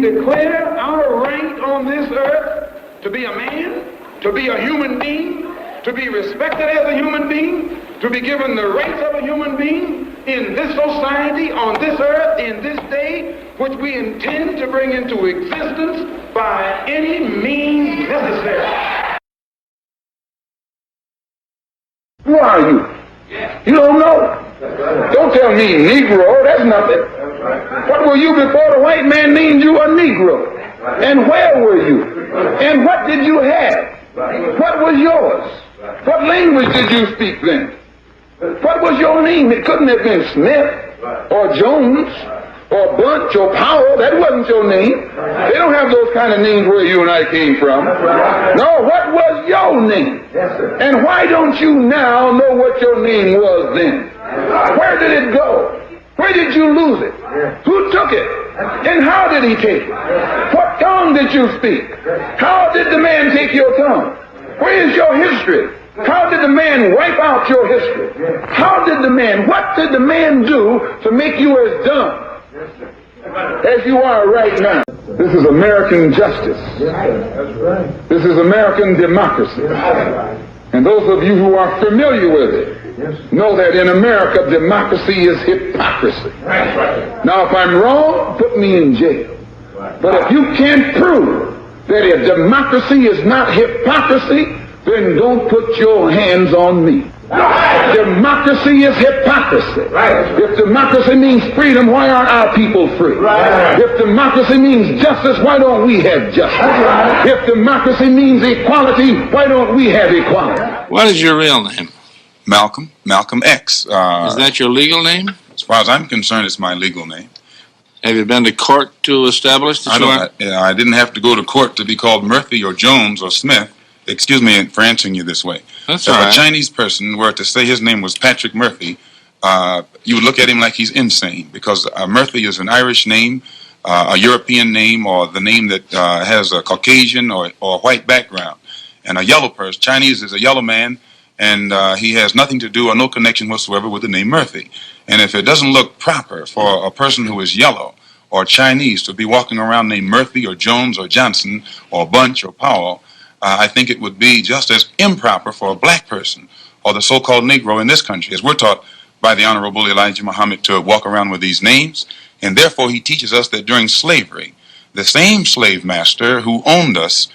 declare our right on this earth to be a man, to be a human being, to be respected as a human being, to be given the rights of a human being in this society, on this earth, in this day, which we intend to bring into existence by any means necessary. Who are you? You don't know. Don't tell me Negro, that's nothing. What were you before the white man named you a Negro? And where were you? And what did you have? What was yours? What language did you speak then? What was your name? It couldn't have been Smith or Jones or Bunch or Powell. That wasn't your name. They don't have those kind of names where you and I came from. No, what was your name? And why don't you now know what your name was then? Where did it go? Where did you lose it? Who took it? And how did he take it? What tongue did you speak? How did the man take your tongue? Where is your history? How did the man wipe out your history? What did the man do to make you as dumb as you are right now? This is American justice. This is American democracy. And those of you who are familiar with it know that in America, democracy is hypocrisy. Now, if I'm wrong, put me in jail. But if you can't prove that a democracy is not hypocrisy, then don't put your hands on me. Democracy is hypocrisy. If democracy means freedom, why aren't our people free? If democracy means justice, why don't we have justice? If democracy means equality, why don't we have equality? What is your real name? Malcolm X. Is that your legal name? As far as I'm concerned, it's my legal name. Have you been to court to establish that I didn't have to go to court to be called Murphy or Jones or Smith. Excuse me for answering you this way. That's if all right. A Chinese person were to say his name was Patrick Murphy, you would look at him like he's insane, because Murphy is an Irish name, a European name, or the name that has a Caucasian or white background. And a yellow person, Chinese is a yellow man, and he has nothing to do or no connection whatsoever with the name Murphy. And if it doesn't look proper for a person who is yellow or Chinese to be walking around named Murphy or Jones or Johnson or Bunch or Powell, I think it would be just as improper for a black person or the so-called Negro in this country, as we're taught by the Honorable Elijah Muhammad to walk around with these names. And therefore he teaches us that during slavery, the same slave master who owned us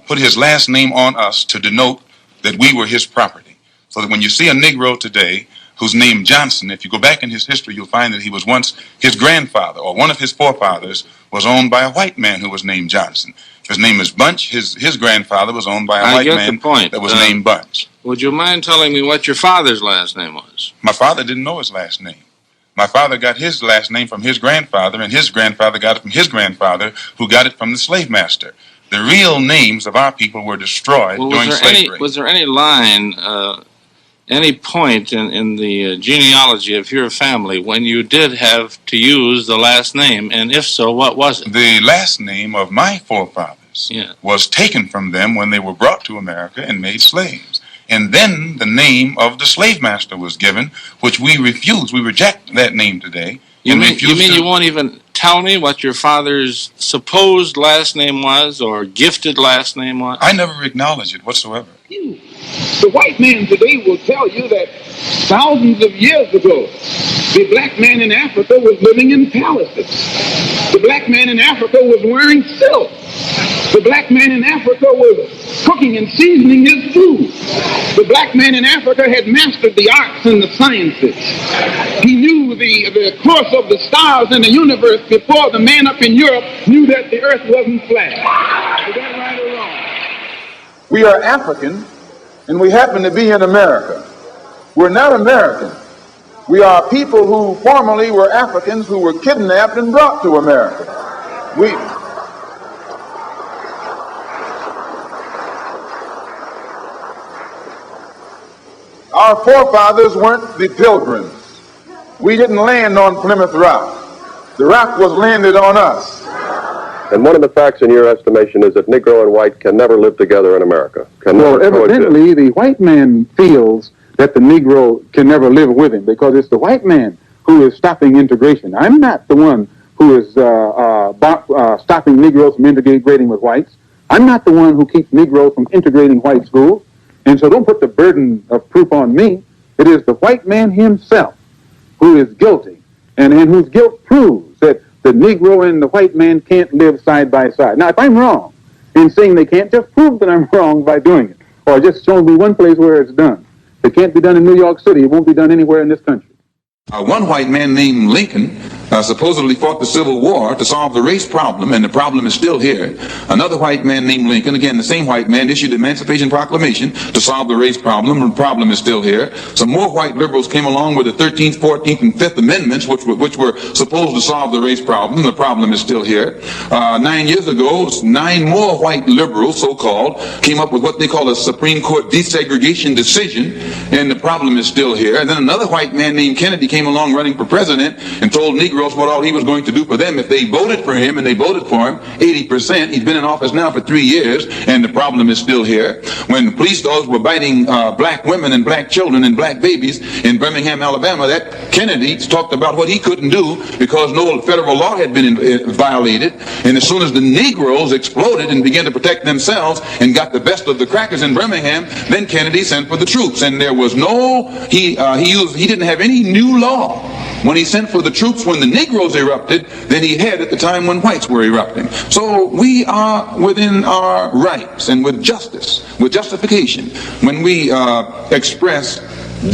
put his last name on us to denote that we were his property. So that when you see a Negro today who's named Johnson, if you go back in his history, you'll find that he was once his grandfather, or one of his forefathers was owned by a white man who was named Johnson. His name is Bunch. His grandfather was owned by a white man that was named Bunch. Would you mind telling me what your father's last name was? My father didn't know his last name. My father got his last name from his grandfather, and his grandfather got it from his grandfather, who got it from the slave master. The real names of our people were destroyed during slavery. Was there any line, any point in the genealogy of your family when you did have to use the last name, and if so, what was it? The last name of my forefathers was taken from them when they were brought to America and made slaves. And then the name of the slave master was given, which we refuse. We reject that name today. You mean you won't even tell me what your father's supposed last name was or gifted last name was? I never acknowledge it whatsoever. The white man today will tell you that thousands of years ago, the black man in Africa was living in palaces. The black man in Africa was wearing silk. The black man in Africa was cooking and seasoning his food. The black man in Africa had mastered the arts and the sciences. He knew the course of the stars in the universe before the man up in Europe knew that the earth wasn't flat. Is that right or wrong? We are African, and we happen to be in America. We're not American. We are people who formerly were Africans who were kidnapped and brought to America. Our forefathers weren't the Pilgrims. We didn't land on Plymouth Rock. The rock was landed on us. And one of the facts in your estimation is that Negro and white can never live together in America. Well, evidently, the white man feels that the Negro can never live with him because it's the white man who is stopping integration. I'm not the one who is stopping Negroes from integrating with whites. I'm not the one who keeps Negroes from integrating white schools. And so don't put the burden of proof on me. It is the white man himself who is guilty, and whose guilt proves that the Negro and the white man can't live side by side. Now, if I'm wrong in saying they can't, just prove that I'm wrong by doing it. Or just show me one place where it's done. It can't be done in New York City. It won't be done anywhere in this country. One white man named Lincoln supposedly fought the Civil War to solve the race problem, and the problem is still here. Another white man named Lincoln, again the same white man, issued the Emancipation Proclamation to solve the race problem, and the problem is still here. Some more white liberals came along with the 13th, 14th, and 5th Amendments, which were supposed to solve the race problem. The problem is still here. 9 years ago, 9 more white liberals, so-called, came up with what they call a Supreme Court desegregation decision, and the problem is still here. And then another white man named Kennedy came along running for president and told Negroes what all he was going to do for them if they voted for him, and they voted for him 80%. He's been in office now for 3 years, and the problem is still here. When police dogs were biting black women and black children and black babies in Birmingham, Alabama, that Kennedy talked about what he couldn't do because no federal law had been violated. And as soon as the Negroes exploded and began to protect themselves and got the best of the crackers in Birmingham, then Kennedy sent for the troops. And there was he didn't have any new law when he sent for the troops when the Negroes erupted than he had at the time when whites were erupting. So we are within our rights and with justice, with justification, when we express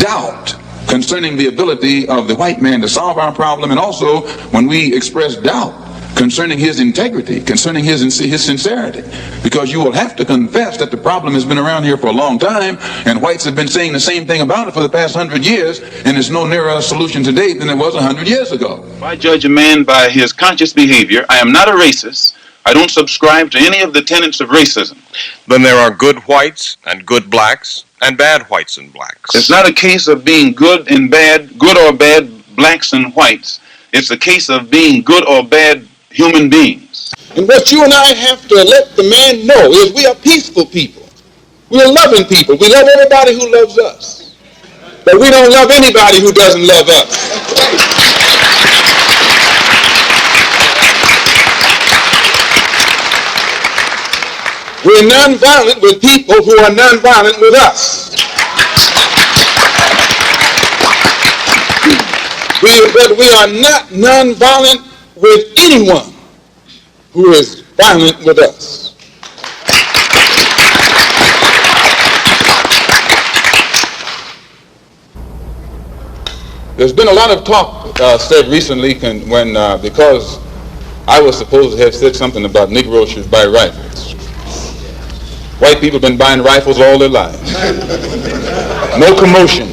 doubt concerning the ability of the white man to solve our problem, and also when we express doubt concerning his integrity, concerning his sincerity, because you will have to confess that the problem has been around here for a long time, and whites have been saying the same thing about it for the past 100 years, and it's no nearer a solution today than it was 100 years ago. If I judge a man by his conscious behavior, I am not a racist. I don't subscribe to any of the tenets of racism. Then there are good whites and good blacks and bad whites and blacks. It's not a case of being good and bad, good or bad blacks and whites. It's a case of being good or bad human beings. And what you and I have to let the man know is we are peaceful people. We are loving people. We love everybody who loves us. But we don't love anybody who doesn't love us. We're nonviolent with people who are nonviolent with us. But we are not nonviolent with anyone who is violent with us. There's been a lot of talk said recently because I was supposed to have said something about Negroes should buy rifles. White people have been buying rifles all their lives. No commotion.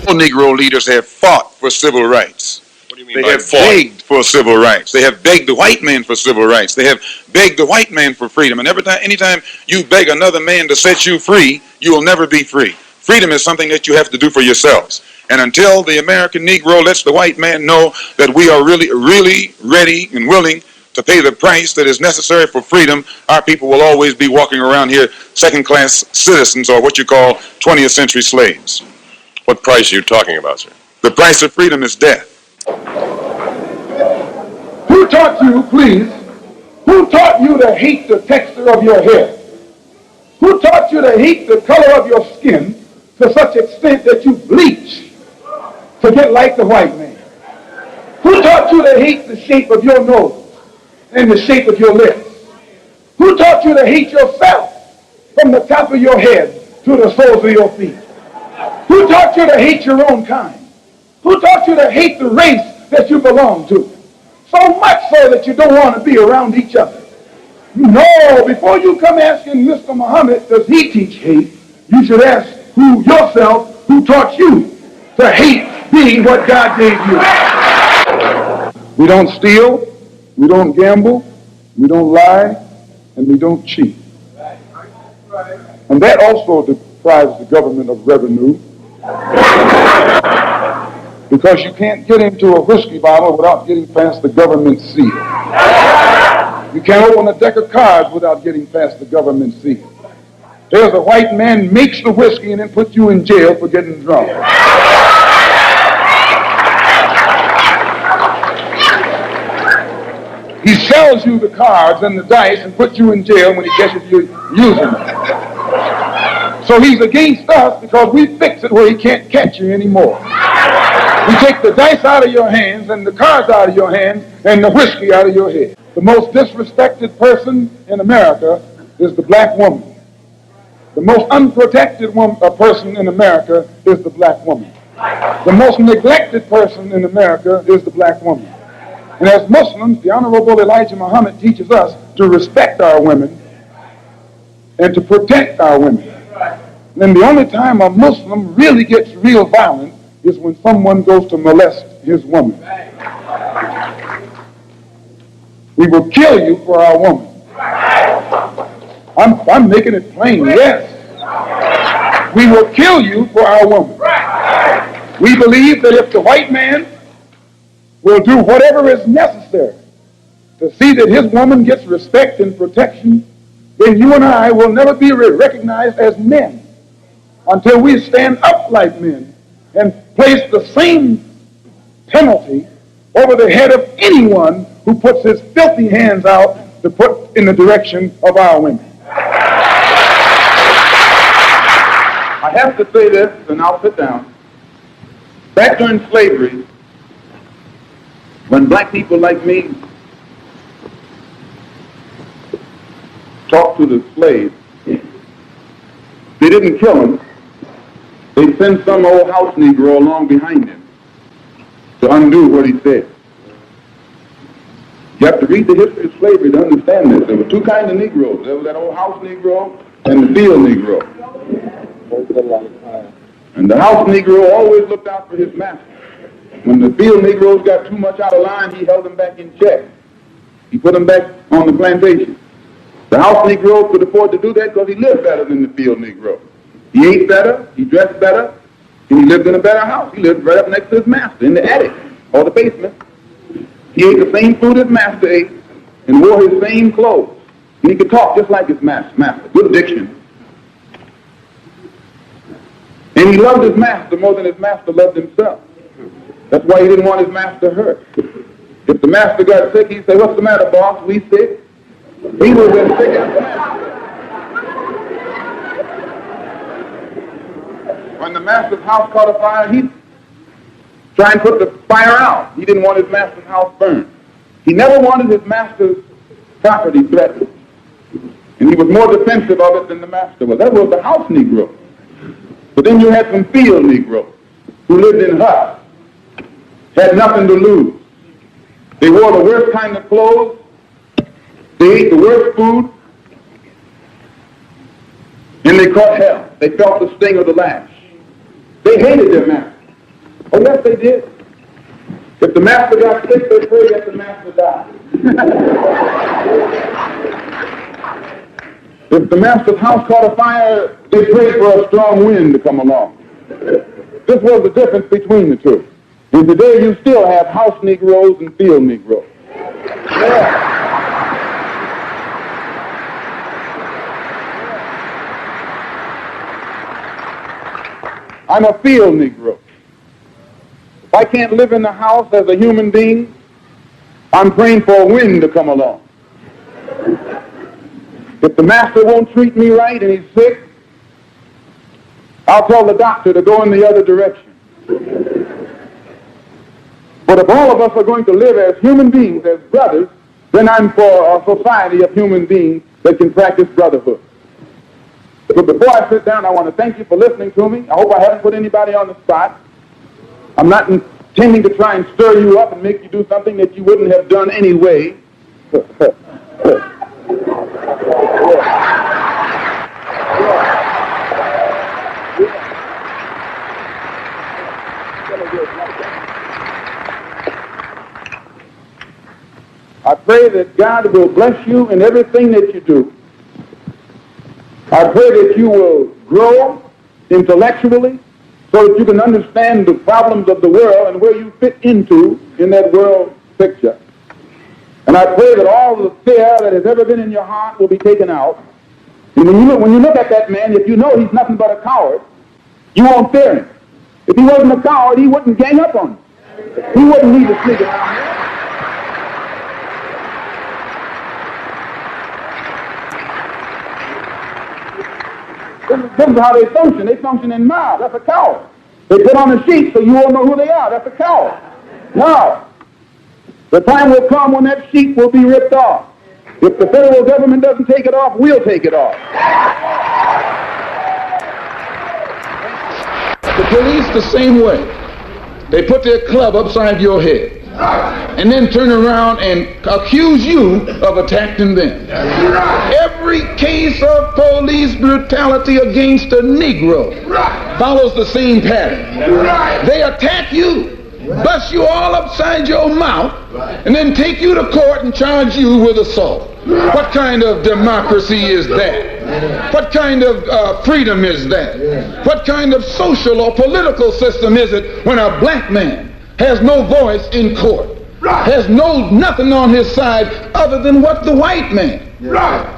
Negro leaders have fought for civil rights. They have begged for civil rights. They have begged the white man for civil rights. They have begged the white man for freedom. And anytime you beg another man to set you free, you will never be free. Freedom is something that you have to do for yourselves. And until the American Negro lets the white man know that we are really, really ready and willing to pay the price that is necessary for freedom, our people will always be walking around here second-class citizens, or what you call 20th century slaves. What price are you talking about, sir? The price of freedom is death. Who taught you, please, who taught you to hate the texture of your hair? Who taught you to hate the color of your skin to such extent that you bleach to get like the white man? Who taught you to hate the shape of your nose and the shape of your lips? Who taught you to hate yourself from the top of your head to the soles of your feet? Who taught you to hate your own kind? Who taught you to hate the race that you belong to? So much so that you don't want to be around each other. No, before you come asking Mr. Muhammad, does he teach hate, you should ask yourself who taught you to hate being what God gave you. We don't steal, we don't gamble, we don't lie, and we don't cheat. And that also deprives the government of revenue, because you can't get into a whiskey bottle without getting past the government seal. You can't open a deck of cards without getting past the government seal. There's a white man makes the whiskey and then puts you in jail for getting drunk. He sells you the cards and the dice and puts you in jail when he catches you using them. So he's against us because we fix it where he can't catch you anymore. We take the dice out of your hands and the cards out of your hands and the whiskey out of your head. The most disrespected person in America is the black woman. The most unprotected person in America is the black woman. The most neglected person in America is the black woman. And as Muslims, the Honorable Elijah Muhammad teaches us to respect our women and to protect our women. And the only time a Muslim really gets real violent is when someone goes to molest his woman. We will kill you for our woman. I'm making it plain, yes. We will kill you for our woman. We believe that if the white man will do whatever is necessary to see that his woman gets respect and protection, then you and I will never be recognized as men until we stand up like men and place the same penalty over the head of anyone who puts his filthy hands out to put in the direction of our women. I have to say this, and I'll sit down. Back during slavery, when black people like me talked to the slaves, they didn't kill him. They'd send some old house Negro along behind him to undo what he said. You have to read the history of slavery to understand this. There were two kinds of Negroes. There was that old house Negro and the field Negro. And the house Negro always looked out for his master. When the field Negroes got too much out of line, he held them back in check. He put them back on the plantation. The house Negro could afford to do that because he lived better than the field Negro. He ate better, he dressed better, and he lived in a better house. He lived right up next to his master in the attic or the basement. He ate the same food his master ate and wore his same clothes. And he could talk just like his master, good diction. And he loved his master more than his master loved himself. That's why he didn't want his master hurt. If the master got sick, he'd say, "What's the matter, boss? We sick?" He was as sick as the master. When the master's house caught a fire, he'd try and put the fire out. He didn't want his master's house burned. He never wanted his master's property threatened. And he was more defensive of it than the master was. That was the house Negro. But then you had some field Negroes who lived in huts, had nothing to lose. They wore the worst kind of clothes. They ate the worst food. And they caught hell. They felt the sting of the lash. They hated their master. Oh, yes, they did. If the master got sick, they prayed that the master died. If the master's house caught a fire, they prayed for a strong wind to come along. This was the difference between the two. And today you still have house Negroes and field Negroes. Yeah. I'm a field Negro. If I can't live in the house as a human being, I'm praying for a wind to come along. If the master won't treat me right and he's sick, I'll tell the doctor to go in the other direction. But if all of us are going to live as human beings, as brothers, then I'm for a society of human beings that can practice brotherhood. But before I sit down, I want to thank you for listening to me. I hope I haven't put anybody on the spot. I'm not intending to try and stir you up and make you do something that you wouldn't have done anyway. I pray that God will bless you in everything that you do. I pray that you will grow intellectually so that you can understand the problems of the world and where you fit into in that world picture. And I pray that all the fear that has ever been in your heart will be taken out. And when you look at that man, if you know he's nothing but a coward, you won't fear him. If he wasn't a coward, he wouldn't gang up on you. He wouldn't need to sneak around here. This is how they function. They function in mobs. That's a coward. They put on a sheet so you won't know who they are. That's a coward. Now, the time will come when that sheet will be ripped off. If the federal government doesn't take it off, we'll take it off. The police the same way. They put their club upside your head and then turn around and accuse you of attacking them. Every case of police brutality against a Negro follows the same pattern. They attack you, bust you all upside your mouth, and then take you to court and charge you with assault. What kind of democracy is that? What kind of freedom is that? What kind of social or political system is it when a black man has no voice in court, has nothing on his side other than what the white man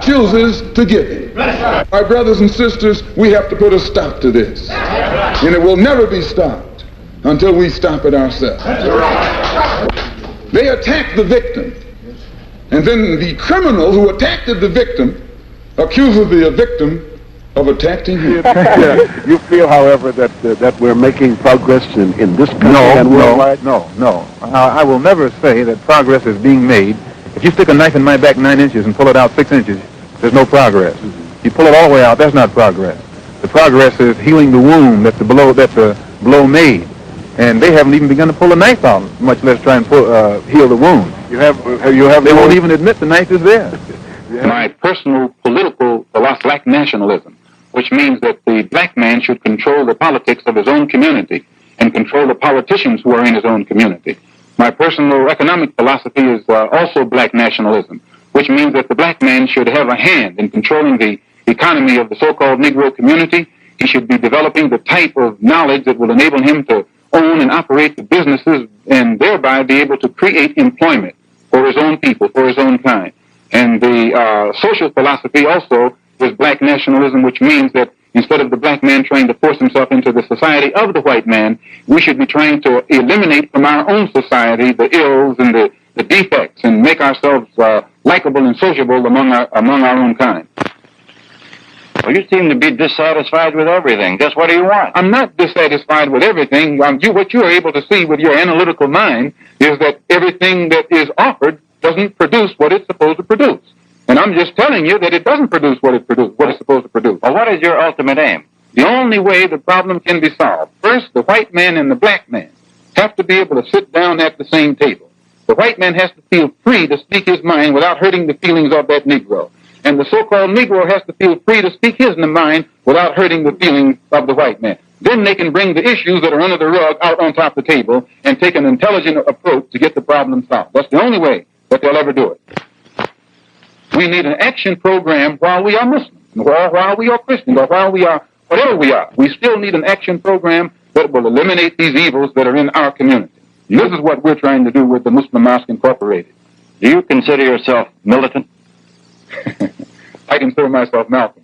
chooses to give him? My brothers and sisters, we have to put a stop to this. And it will never be stopped until we stop it ourselves. They attack the victim, and then the criminal who attacked the victim accuses the victim of attacking him. You feel, however, that we're making progress in this country and worldwide? No. I will never say that progress is being made. If you stick a knife in my back 9 inches and pull it out 6 inches, there's no progress. You pull it all the way out, that's not progress. The progress is healing the wound that the blow made. And they haven't even begun to pull the knife out, much less try and heal the wound. They won't even admit the knife is there. My personal political philosophy, black nationalism, which means that the black man should control the politics of his own community and control the politicians who are in his own community. My personal economic philosophy is also black nationalism, which means that the black man should have a hand in controlling the economy of the so-called Negro community. He should be developing the type of knowledge that will enable him to own and operate the businesses and thereby be able to create employment for his own people, for his own kind. And the social philosophy also is black nationalism, which means that instead of the black man trying to force himself into the society of the white man, we should be trying to eliminate from our own society the ills and the defects and make ourselves likable and sociable among our own kind. Well, you seem to be dissatisfied with everything. Just what do you want? I'm not dissatisfied with everything. What you are able to see with your analytical mind is that everything that is offered doesn't produce what it's supposed to produce. And I'm just telling you that it doesn't produce what it's supposed to produce. Well, what is your ultimate aim? The only way the problem can be solved. First, the white man and the black man have to be able to sit down at the same table. The white man has to feel free to speak his mind without hurting the feelings of that Negro. And the so-called Negro has to feel free to speak his mind without hurting the feelings of the white man. Then they can bring the issues that are under the rug out on top of the table and take an intelligent approach to get the problem solved. That's the only way that they'll ever do it. We need an action program while we are Muslims, or while we are Christians, or while we are whatever we are. We still need an action program that will eliminate these evils that are in our community. And this is what we're trying to do with the Muslim Mosque Incorporated. Do you consider yourself militant? I consider myself Malcolm.